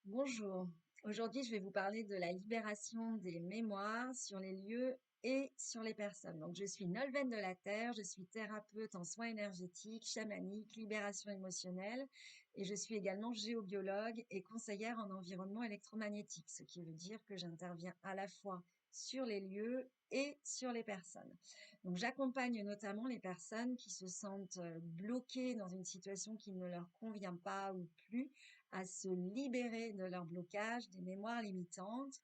Bonjour. Aujourd'hui, je vais vous parler de la libération des mémoires sur les lieux et sur les personnes. Donc, je suis Nolwenn de la Terre, je suis thérapeute en soins énergétiques, chamaniques, libération émotionnelle et je suis également géobiologue et conseillère en environnement électromagnétique, ce qui veut dire que j'interviens à la fois sur les lieux et sur les personnes. Donc, j'accompagne notamment les personnes qui se sentent bloquées dans une situation qui ne leur convient pas ou plus à se libérer de leurs blocages, des mémoires limitantes.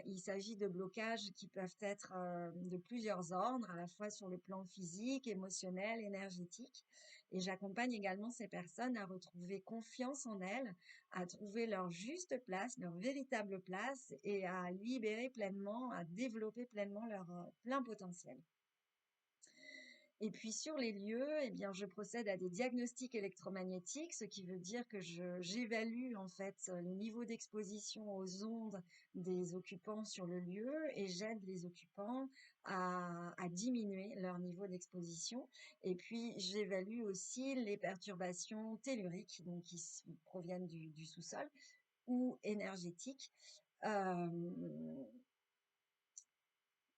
Il s'agit de blocages qui peuvent être de plusieurs ordres, à la fois sur le plan physique, émotionnel, énergétique. Et j'accompagne également ces personnes à retrouver confiance en elles, à trouver leur juste place, leur véritable place et à libérer pleinement, à développer pleinement leur plein potentiel. Et puis sur les lieux, eh bien, je procède à des diagnostics électromagnétiques, ce qui veut dire que j'évalue en fait le niveau d'exposition aux ondes des occupants sur le lieu et j'aide les occupants à diminuer leur niveau d'exposition. Et puis j'évalue aussi les perturbations telluriques, donc proviennent du sous-sol ou énergétiques. Euh,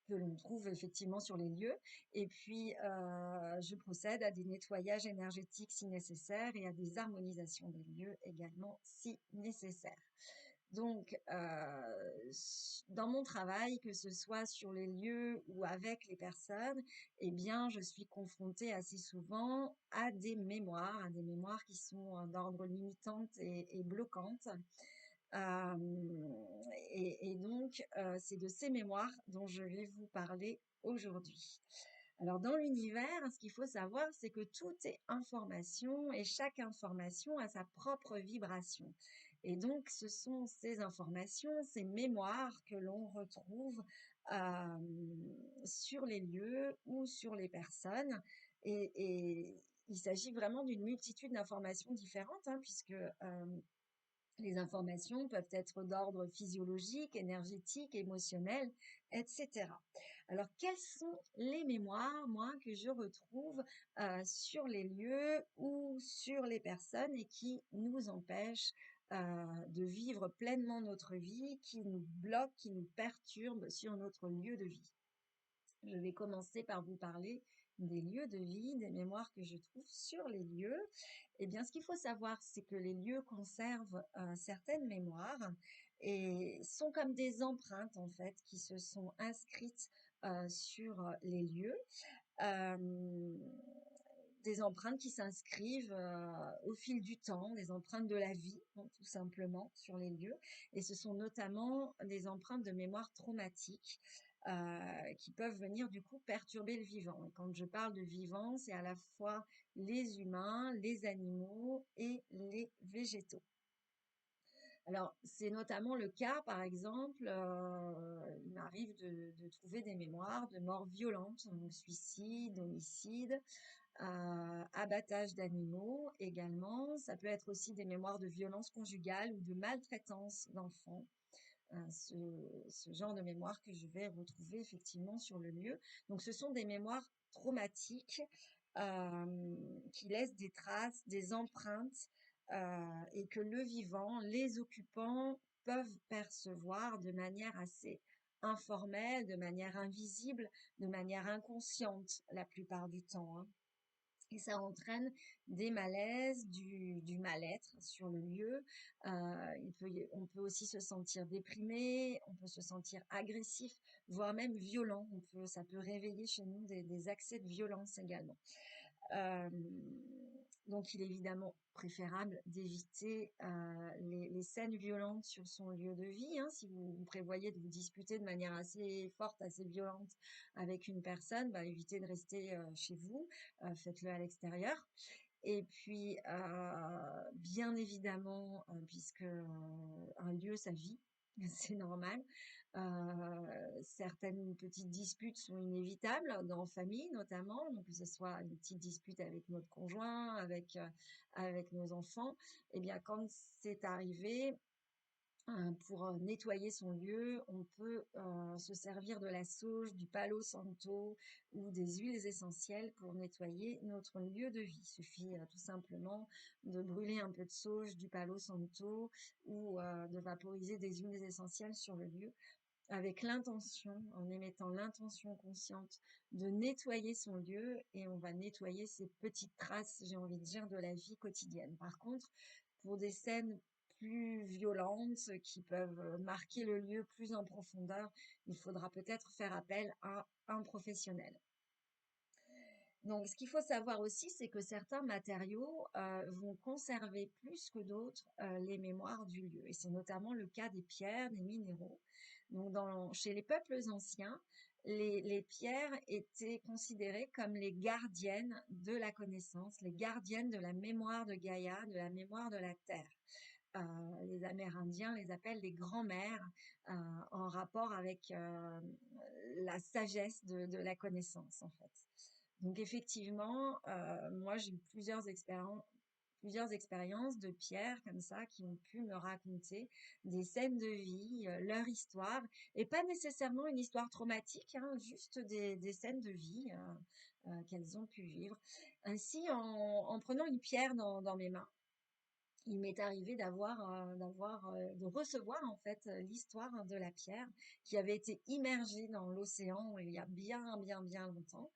que l'on trouve effectivement sur les lieux. Et puis, je procède à des nettoyages énergétiques si nécessaire et à des harmonisations des lieux également si nécessaire. Donc, dans mon travail, que ce soit sur les lieux ou avec les personnes, eh bien, je suis confrontée assez souvent à des mémoires qui sont d'ordre limitante et bloquantes. Et donc, c'est de ces mémoires dont je vais vous parler aujourd'hui. Alors, dans l'univers, ce qu'il faut savoir, c'est que tout est information et chaque information a sa propre vibration. Et donc, ce sont ces informations, ces mémoires que l'on retrouve sur les lieux ou sur les personnes. Et il s'agit vraiment d'une multitude d'informations différentes, hein, puisque les informations peuvent être d'ordre physiologique, énergétique, émotionnel, etc. Alors, quelles sont les mémoires, moi, que je retrouve sur les lieux ou sur les personnes et qui nous empêchent de vivre pleinement notre vie, qui nous bloquent, qui nous perturbent sur notre lieu de vie? Je vais commencer par vous parler des lieux de vie, des mémoires que je trouve sur les lieux. Eh bien, ce qu'il faut savoir, c'est que les lieux conservent certaines mémoires et sont comme des empreintes, en fait, qui se sont inscrites sur les lieux. Euh, des empreintes qui s'inscrivent au fil du temps, des empreintes de la vie, hein, tout simplement, sur les lieux. Et ce sont notamment des empreintes de mémoire traumatique qui peuvent venir du coup perturber le vivant. Et quand je parle de vivant, c'est à la fois les humains, les animaux et les végétaux. Alors, c'est notamment le cas, par exemple, il m'arrive de trouver des mémoires de morts violentes, donc suicide, homicide, abattage d'animaux également. Ça peut être aussi des mémoires de violence conjugale ou de maltraitance d'enfants. Ce genre de mémoire que je vais retrouver effectivement sur le lieu. Donc, ce sont des mémoires traumatiques qui laissent des traces, des empreintes et que le vivant, les occupants peuvent percevoir de manière assez informelle, de manière invisible, de manière inconsciente la plupart du temps, hein. Et ça entraîne des malaises, du mal-être sur le lieu. On peut aussi se sentir déprimé, on peut se sentir agressif, voire même violent. Ça peut réveiller chez nous des accès de violence également. Euh, donc, il est évidemment préférable d'éviter les scènes violentes sur son lieu de vie, hein. Si vous prévoyez de vous disputer de manière assez forte, assez violente avec une personne, bah, évitez de rester chez vous, faites-le à l'extérieur. Et puis, bien évidemment, puisque un lieu, ça vit, c'est normal. Certaines petites disputes sont inévitables, dans famille notamment, donc que ce soit une petite dispute avec notre conjoint, avec nos enfants. Eh bien, quand c'est arrivé, Pour nettoyer son lieu, on peut se servir de la sauge, du palo santo ou des huiles essentielles pour nettoyer notre lieu de vie. Il suffit tout simplement de brûler un peu de sauge, du palo santo ou de vaporiser des huiles essentielles sur le lieu avec l'intention, en émettant l'intention consciente de nettoyer son lieu, et on va nettoyer ces petites traces, j'ai envie de dire, de la vie quotidienne. Par contre, pour des scènes plus violentes qui peuvent marquer le lieu plus en profondeur, il faudra peut-être faire appel à un professionnel. Donc, ce qu'il faut savoir aussi, c'est que certains matériaux vont conserver plus que d'autres les mémoires du lieu. Et c'est notamment le cas des pierres, des minéraux. Donc, chez les peuples anciens, les pierres étaient considérées comme les gardiennes de la connaissance, les gardiennes de la mémoire de Gaïa, de la mémoire de la Terre. Les Amérindiens les appellent les grands-mères en rapport avec la sagesse de la connaissance, en fait. Donc effectivement, moi j'ai eu plusieurs expériences de pierres comme ça qui ont pu me raconter des scènes de vie, leur histoire, et pas nécessairement une histoire traumatique, hein, juste des scènes de vie qu'elles ont pu vivre. Ainsi, en prenant une pierre dans mes mains, il m'est arrivé de recevoir en fait l'histoire de la pierre qui avait été immergée dans l'océan il y a bien longtemps,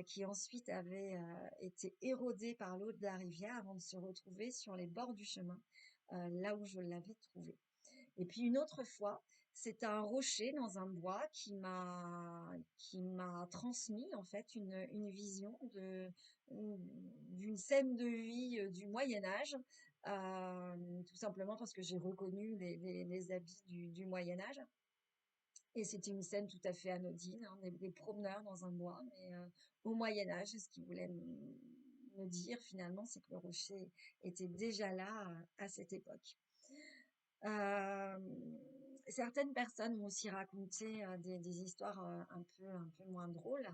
qui ensuite avait été érodée par l'eau de la rivière avant de se retrouver sur les bords du chemin, là où je l'avais trouvée. Et puis une autre fois, c'est un rocher dans un bois qui m'a transmis en fait une vision d'une scène de vie du Moyen Âge, tout simplement parce que j'ai reconnu les habits du Moyen Âge. Et c'était une scène tout à fait anodine, hein, des promeneurs dans un bois, mais au Moyen Âge, ce qu'il voulait me dire finalement, c'est que le rocher était déjà là à cette époque. Euh, Certaines personnes m'ont aussi raconté des histoires un peu moins drôles,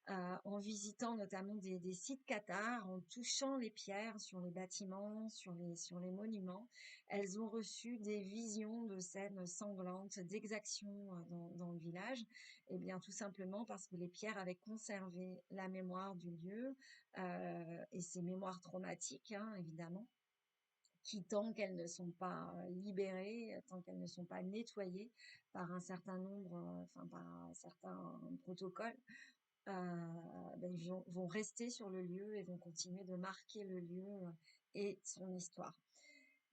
en visitant notamment des sites cathares, en touchant les pierres sur les bâtiments, sur les monuments. Elles ont reçu des visions de scènes sanglantes, d'exactions dans le village. Et bien tout simplement parce que les pierres avaient conservé la mémoire du lieu et ces mémoires traumatiques, hein, évidemment qui, tant qu'elles ne sont pas libérées, tant qu'elles ne sont pas nettoyées par un certain nombre, enfin par un certain protocole, ben, ils vont rester sur le lieu et vont continuer de marquer le lieu et son histoire.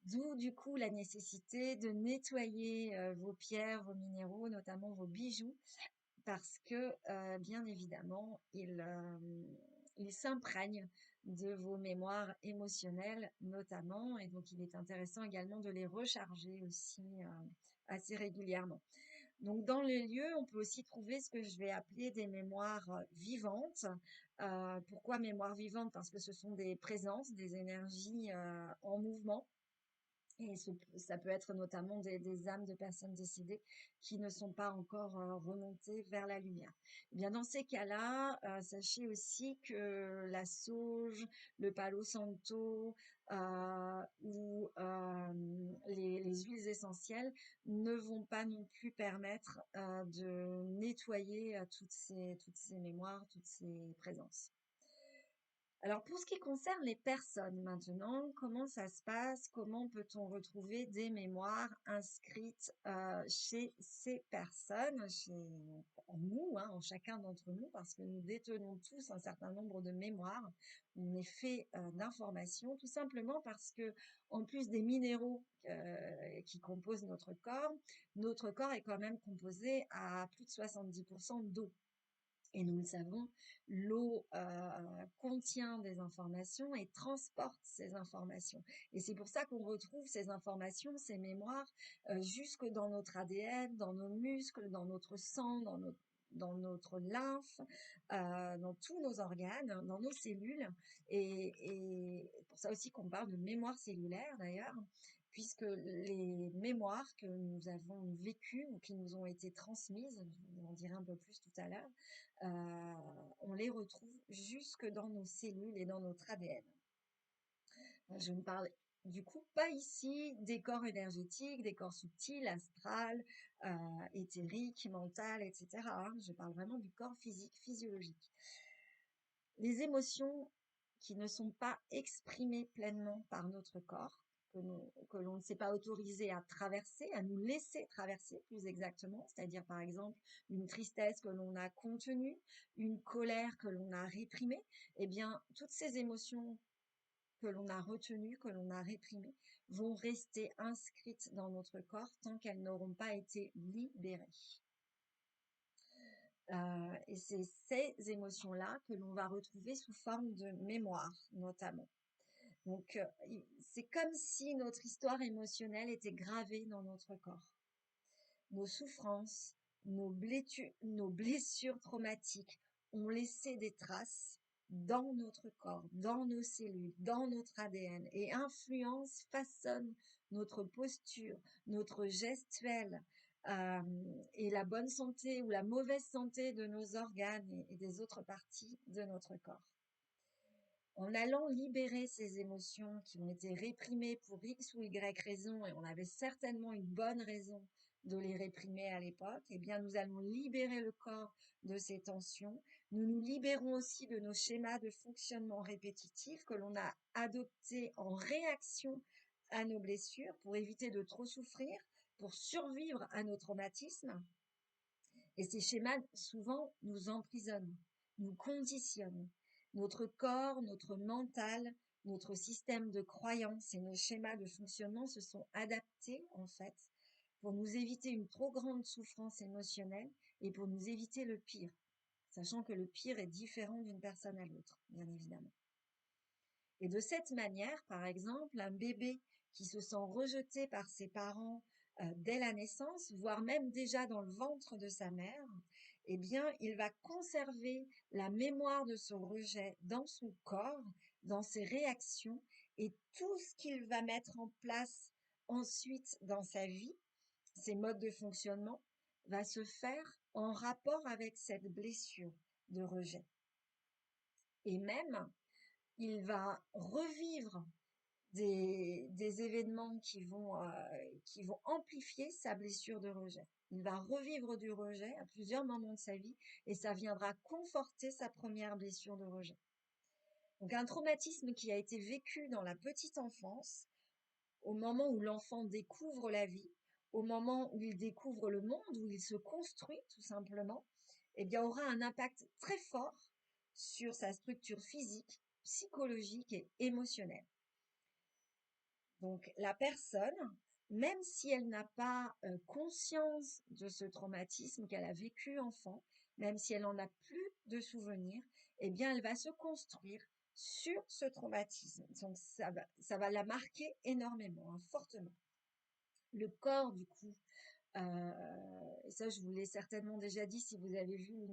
D'où du coup la nécessité de nettoyer vos pierres, vos minéraux, notamment vos bijoux, parce que bien évidemment, il s'imprègne de vos mémoires émotionnelles notamment, et donc il est intéressant également de les recharger aussi assez régulièrement. Donc dans les lieux, on peut aussi trouver ce que je vais appeler des mémoires vivantes. Pourquoi mémoires vivantes? Parce que ce sont des présences, des énergies en mouvement et ça peut être notamment des âmes de personnes décédées qui ne sont pas encore remontées vers la lumière. Eh bien, dans ces cas-là, sachez aussi que la sauge, le palo santo ou les huiles essentielles ne vont pas non plus permettre de nettoyer toutes ces mémoires, toutes ces présences. Alors, pour ce qui concerne les personnes maintenant, comment ça se passe? Comment peut-on retrouver des mémoires inscrites chez ces personnes, en nous, hein, en chacun d'entre nous, parce que nous détenons tous un certain nombre de mémoires. On est fait d'informations, tout simplement parce que, en plus des minéraux qui composent notre corps est quand même composé à plus de 70% d'eau. Et nous le savons, l'eau contient des informations et transporte ces informations. Et c'est pour ça qu'on retrouve ces informations, ces mémoires, jusque dans notre ADN, dans nos muscles, dans notre sang, dans notre lymphe, dans tous nos organes, dans nos cellules. Et pour ça aussi qu'on parle de mémoire cellulaire d'ailleurs, puisque les mémoires que nous avons vécues ou qui nous ont été transmises, je vous en dirai un peu plus tout à l'heure, on les retrouve jusque dans nos cellules et dans notre ADN. Je ne parle Du coup, pas ici des corps énergétiques, des corps subtils, astral, éthérique, mental, etc., hein. Je parle vraiment du corps physique, physiologique. Les émotions qui ne sont pas exprimées pleinement par notre corps, que l'on ne s'est pas autorisé à traverser, à nous laisser traverser plus exactement, c'est-à-dire par exemple une tristesse que l'on a contenue, une colère que l'on a réprimée, eh bien toutes ces émotions que l'on a retenues, que l'on a réprimées, vont rester inscrites dans notre corps tant qu'elles n'auront pas été libérées. Et c'est ces émotions-là que l'on va retrouver sous forme de mémoire, notamment. Donc, c'est comme si notre histoire émotionnelle était gravée dans notre corps. Nos souffrances, nos blessures traumatiques ont laissé des traces dans notre corps, dans nos cellules, dans notre ADN et influencent, façonnent notre posture, notre gestuelle euh, et la bonne santé ou la mauvaise santé de nos organes et des autres parties de notre corps. En allant libérer ces émotions qui ont été réprimées pour X ou Y raison, et on avait certainement une bonne raison de les réprimer à l'époque, eh bien, nous allons libérer le corps de ces tensions. Nous nous libérons aussi de nos schémas de fonctionnement répétitifs que l'on a adoptés en réaction à nos blessures pour éviter de trop souffrir, pour survivre à nos traumatismes. Et ces schémas, souvent, nous emprisonnent, nous conditionnent. Notre corps, notre mental, notre système de croyances et nos schémas de fonctionnement se sont adaptés, en fait, pour nous éviter une trop grande souffrance émotionnelle et pour nous éviter le pire, sachant que le pire est différent d'une personne à l'autre, bien évidemment. Et de cette manière, par exemple, un bébé qui se sent rejeté par ses parents dès la naissance, voire même déjà dans le ventre de sa mère, eh bien, il va conserver la mémoire de son rejet dans son corps, dans ses réactions, et tout ce qu'il va mettre en place ensuite dans sa vie, ses modes de fonctionnement, va se faire en rapport avec cette blessure de rejet. Et même, il va revivre des événements qui vont amplifier sa blessure de rejet. Il va revivre du rejet à plusieurs moments de sa vie et ça viendra conforter sa première blessure de rejet. Donc un traumatisme qui a été vécu dans la petite enfance, au moment où l'enfant découvre la vie, au moment où il découvre le monde, où il se construit tout simplement, eh bien aura un impact très fort sur sa structure physique, psychologique et émotionnelle. Donc la personne, même si elle n'a pas conscience de ce traumatisme qu'elle a vécu enfant, même si elle n'en a plus de souvenirs, eh bien elle va se construire sur ce traumatisme. Donc ça va la marquer énormément, hein, fortement. Le corps, du coup, et ça je vous l'ai certainement déjà dit si vous avez vu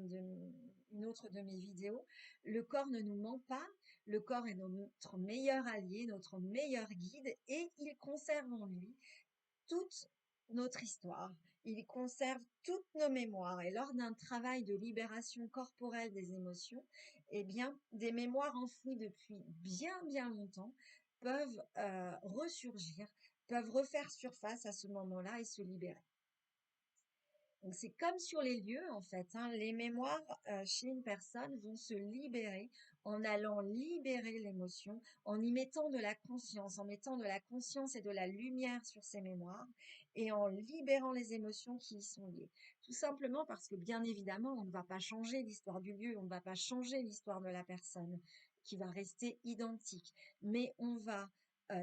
une autre de mes vidéos, le corps ne nous ment pas, le corps est notre meilleur allié, notre meilleur guide et il conserve en lui toute notre histoire, il conserve toutes nos mémoires et lors d'un travail de libération corporelle des émotions, eh bien des mémoires enfouies depuis bien longtemps peuvent ressurgir, peuvent refaire surface à ce moment-là et se libérer. Donc c'est comme sur les lieux en fait, hein, les mémoires chez une personne vont se libérer en allant libérer l'émotion, en y mettant de la conscience, en mettant de la conscience et de la lumière sur ces mémoires et en libérant les émotions qui y sont liées. Tout simplement parce que bien évidemment, on ne va pas changer l'histoire du lieu, on ne va pas changer l'histoire de la personne qui va rester identique, mais on va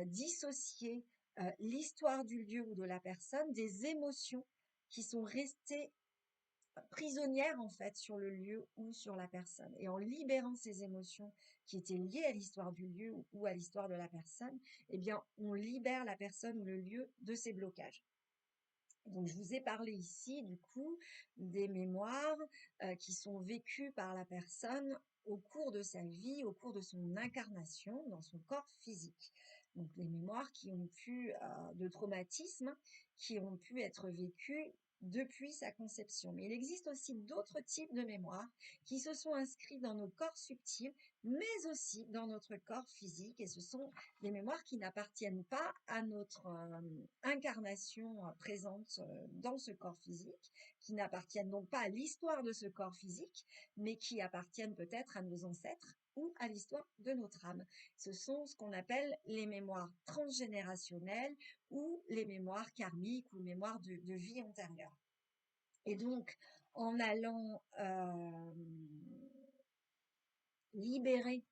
dissocier l'histoire du lieu ou de la personne des émotions qui sont restées prisonnières en fait sur le lieu ou sur la personne. Et en libérant ces émotions qui étaient liées à l'histoire du lieu ou à l'histoire de la personne, eh bien, on libère la personne ou le lieu de ces blocages. Donc, je vous ai parlé ici, du coup, des mémoires qui sont vécues par la personne au cours de sa vie, au cours de son incarnation dans son corps physique. Donc, les mémoires qui ont pu, de traumatismes, qui ont pu être vécues depuis sa conception. Mais il existe aussi d'autres types de mémoires qui se sont inscrits dans nos corps subtils, mais aussi dans notre corps physique. Et ce sont des mémoires qui n'appartiennent pas à notre incarnation présente dans ce corps physique, qui n'appartiennent donc pas à l'histoire de ce corps physique, mais qui appartiennent peut-être à nos ancêtres ou à l'histoire de notre âme. Ce sont ce qu'on appelle les mémoires transgénérationnelles ou les mémoires karmiques ou mémoires de vie antérieure. Et donc, en allant libérer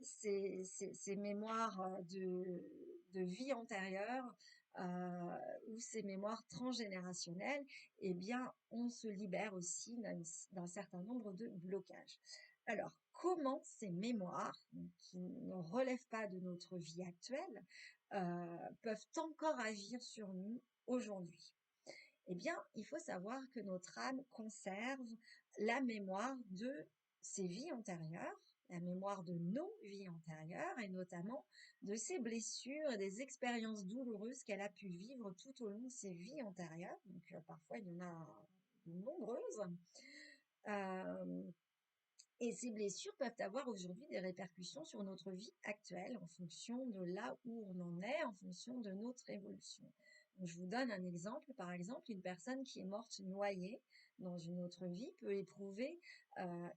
ces mémoires de vie antérieure ou ces mémoires transgénérationnelles, eh bien, on se libère aussi d'un certain nombre de blocages. Alors, comment ces mémoires, qui ne relèvent pas de notre vie actuelle, peuvent encore agir sur nous aujourd'hui? Eh bien, il faut savoir que notre âme conserve la mémoire de ses vies antérieures, la mémoire de nos vies antérieures et notamment de ses blessures et des expériences douloureuses qu'elle a pu vivre tout au long de ses vies antérieures. Donc, parfois, il y en a de nombreuses. Euh, et ces blessures peuvent avoir aujourd'hui des répercussions sur notre vie actuelle en fonction de là où on en est, en fonction de notre évolution. Donc, je vous donne un exemple. Par exemple, une personne qui est morte noyée dans une autre vie peut éprouver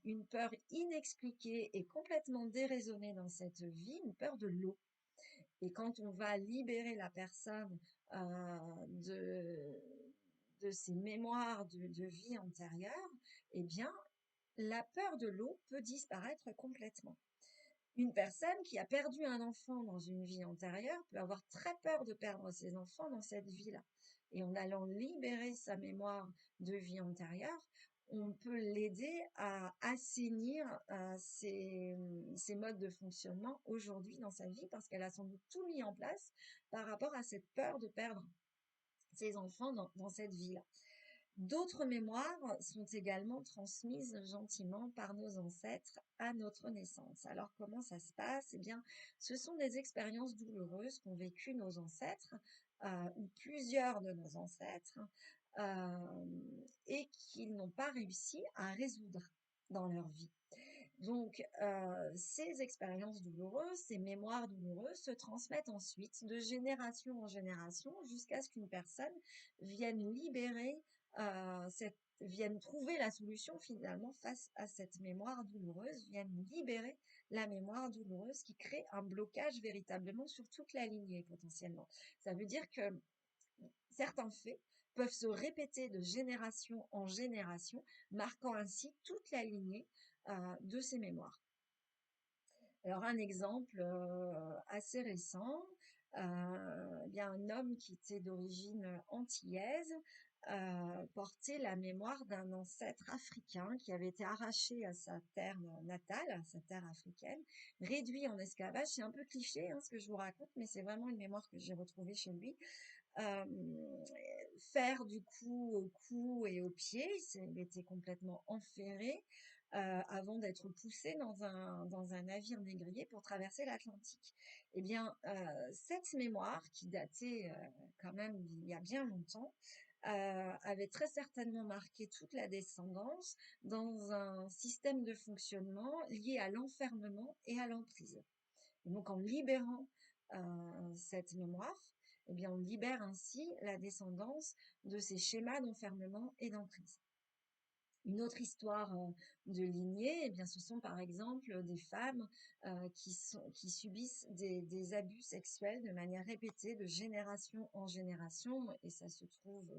une peur inexpliquée et complètement déraisonnée dans cette vie, une peur de l'eau. Et quand on va libérer la personne de ses mémoires de vie antérieure, eh bien, la peur de l'eau peut disparaître complètement. Une personne qui a perdu un enfant dans une vie antérieure peut avoir très peur de perdre ses enfants dans cette vie-là. Et en allant libérer sa mémoire de vie antérieure, on peut l'aider à assainir ses modes de fonctionnement aujourd'hui dans sa vie parce qu'elle a sans doute tout mis en place par rapport à cette peur de perdre ses enfants dans cette vie-là. D'autres mémoires sont également transmises gentiment par nos ancêtres à notre naissance. Alors comment ça se passe? Eh bien, ce sont des expériences douloureuses qu'ont vécues nos ancêtres ou plusieurs de nos ancêtres et qu'ils n'ont pas réussi à résoudre dans leur vie. Donc, ces expériences douloureuses, ces mémoires douloureuses se transmettent ensuite de génération en génération jusqu'à ce qu'une personne vienne libérer vienne trouver la solution finalement face à cette mémoire douloureuse, vienne libérer la mémoire douloureuse qui crée un blocage véritablement sur toute la lignée potentiellement. Ça veut dire que certains faits peuvent se répéter de génération en génération, marquant ainsi toute la lignée de ces mémoires. Alors un exemple assez récent, bien un homme qui était d'origine antillaise portait la mémoire d'un ancêtre africain qui avait été arraché à sa terre natale, à sa terre africaine, réduit en esclavage. C'est un peu cliché ce que je vous raconte, mais c'est vraiment une mémoire que j'ai retrouvée chez lui. Faire du coup au cou et aux pieds, il était complètement enferré avant d'être poussé dans un navire négrier pour traverser l'Atlantique. Eh bien, cette mémoire qui datait quand même il y a bien longtemps avait très certainement marqué toute la descendance dans un système de fonctionnement lié à l'enfermement et à l'emprise. Et donc, en libérant cette mémoire, eh bien, on libère ainsi la descendance de ces schémas d'enfermement et d'emprise. Une autre histoire de lignée, eh bien, ce sont par exemple des femmes qui subissent des abus sexuels de manière répétée de génération en génération, et ça se trouve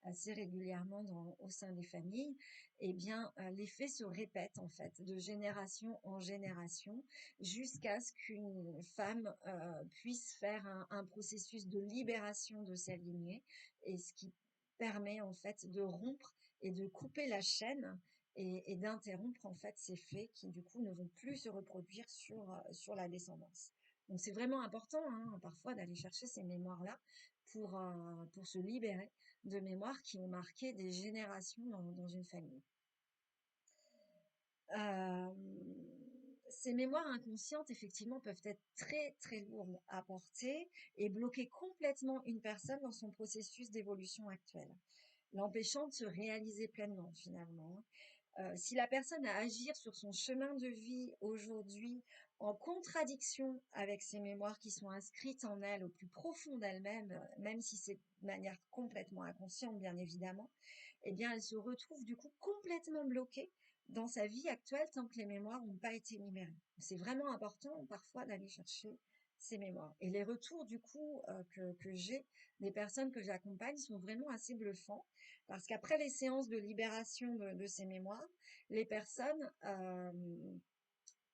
assez régulièrement au sein des familles. Eh bien, les faits se répètent en fait de génération en génération jusqu'à ce qu'une femme puisse faire un processus de libération de sa lignée, et ce qui permet en fait de rompre et de couper la chaîne et d'interrompre en fait ces faits qui du coup ne vont plus se reproduire sur la descendance. Donc c'est vraiment important parfois d'aller chercher ces mémoires-là pour se libérer de mémoires qui ont marqué des générations dans une famille. Ces mémoires inconscientes, effectivement, peuvent être très, très lourdes à porter et bloquer complètement une personne dans son processus d'évolution actuel, l'empêchant de se réaliser pleinement, finalement. Si la personne a à agir sur son chemin de vie aujourd'hui en contradiction avec ses mémoires qui sont inscrites en elle au plus profond d'elle-même, même si c'est de manière complètement inconsciente, bien évidemment, eh bien, elle se retrouve du coup complètement bloquée dans sa vie actuelle tant que les mémoires n'ont pas été libérées. C'est vraiment important parfois d'aller chercher ces mémoires. Et les retours du coup que j'ai des personnes que j'accompagne sont vraiment assez bluffants parce qu'après les séances de libération de ces mémoires, les personnes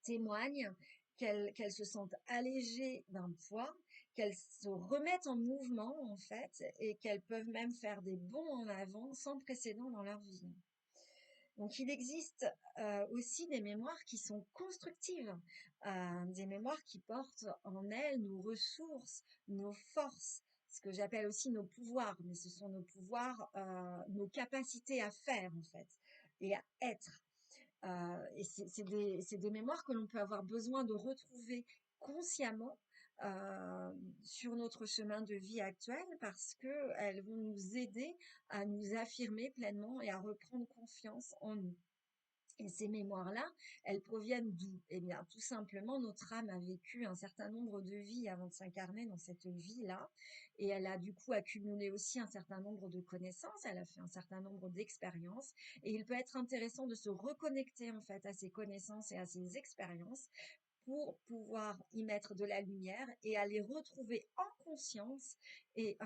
témoignent qu'elles se sentent allégées d'un poids, qu'elles se remettent en mouvement en fait et qu'elles peuvent même faire des bonds en avant sans précédent dans leur vie. Donc il existe aussi des mémoires qui sont constructives, des mémoires qui portent en elles nos ressources, nos forces, ce que j'appelle aussi nos pouvoirs, mais ce sont nos pouvoirs, nos capacités à faire en fait et à être. Et c'est des mémoires que l'on peut avoir besoin de retrouver consciemment sur notre chemin de vie actuel parce que elles vont nous aider à nous affirmer pleinement et à reprendre confiance en nous. Et ces mémoires-là, elles proviennent d'où? Eh bien, tout simplement, notre âme a vécu un certain nombre de vies avant de s'incarner dans cette vie-là, et elle a du coup accumulé aussi un certain nombre de connaissances, elle a fait un certain nombre d'expériences, et il peut être intéressant de se reconnecter en fait à ces connaissances et à ces expériences pour pouvoir y mettre de la lumière et à les retrouver en conscience et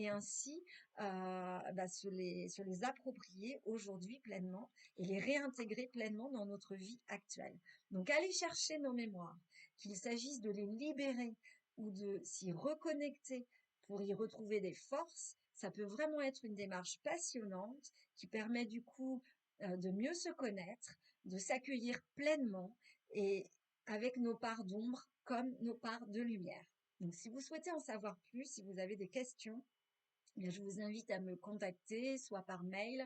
ainsi se les approprier aujourd'hui pleinement et les réintégrer pleinement dans notre vie actuelle. Donc aller chercher nos mémoires, qu'il s'agisse de les libérer ou de s'y reconnecter pour y retrouver des forces, ça peut vraiment être une démarche passionnante qui permet du coup de mieux se connaître, de s'accueillir pleinement et avec nos parts d'ombre comme nos parts de lumière. Donc, si vous souhaitez en savoir plus, si vous avez des questions, eh bien, je vous invite à me contacter, soit par mail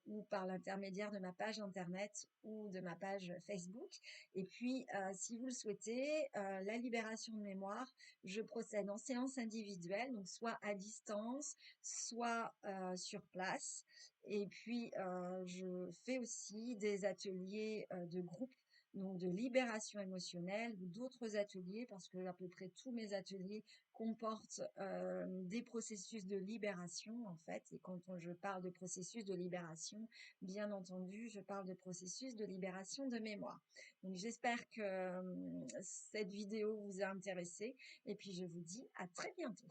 ou par l'intermédiaire de ma page internet ou de ma page Facebook. Et puis, si vous le souhaitez, la libération de mémoire, je procède en séance individuelle, donc soit à distance, soit sur place. Et puis, je fais aussi des ateliers de groupe donc de libération émotionnelle ou d'autres ateliers parce que à peu près tous mes ateliers comportent des processus de libération en fait. Et je parle de processus de libération, bien entendu, je parle de processus de libération de mémoire. Donc j'espère que cette vidéo vous a intéressé et puis je vous dis à très bientôt.